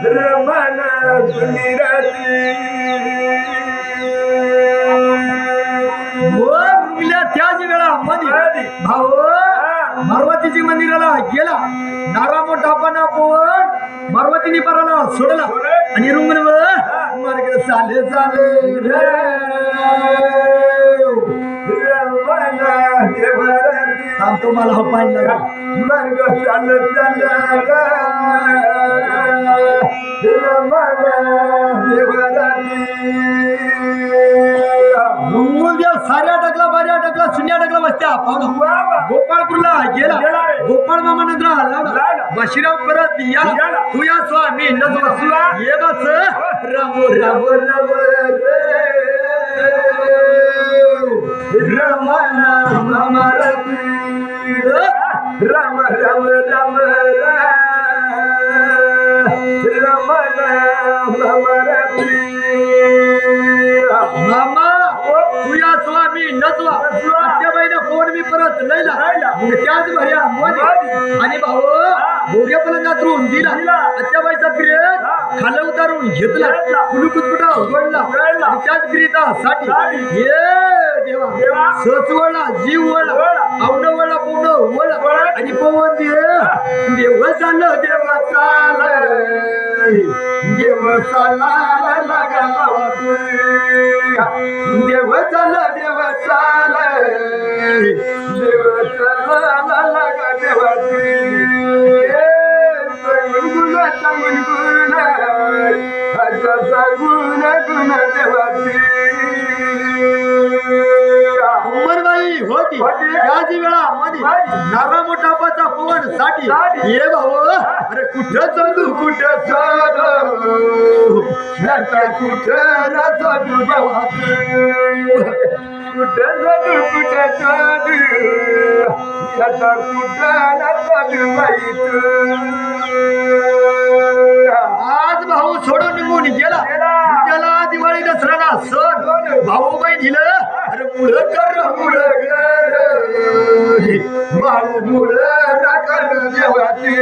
रमण सुनिरती त्याच वेळा मध्ये भाऊ मारवातीची मंदिराला गेला. नारा मोठा पण मारवातीने पराला सोडला आणि रुंगण मार्ग चाले चाले तुम्हाला हा पाहिजे मार्ग चाल साऱ्या टाकला बाऱ्या टाकला शून्या टाकला बसत्या पाहुणा गोपाळपूरला गेला. गोपाळ मामा नंतर आला बशिराव परत या तू या स्वामी नसला ये बस राम राम राम राम राम राम राम मामा तुया स्वामी नसवा सत्याबाईला फोन मी परत लयला त्याच भर्या आणि भाऊ भोग्या पलंगातून दिला. सत्याबाईचा प्रियत खाली उतारून घेतला कुलकुटकुटा उघडला आणि त्याच प्रियतासाठी ये देवा सच वळला जीव वळला आवड वळला पूर्ण वळला आणि पवन देव चाललं देवा चाल देव चाला लागला देव चाल देव चाल देव चाला लागा देवा गुण सांगून गुण सांगून गुण देवाची उमरबाई होती त्याच वेळा मध्ये नारा मोठापाचा पवन साठी ये भाऊ अरे कुठं चालू कुठं चालू कुठं चालू कुठं चालू कुठं चालू आता कुठं चालू आज भाऊ सोडून निघून गेला. त्याला दिवाळी दसऱ्याला सण भाऊ बाई दिलं अरे मुळ कर मुळ कर भाऊ मुळ कर देवाची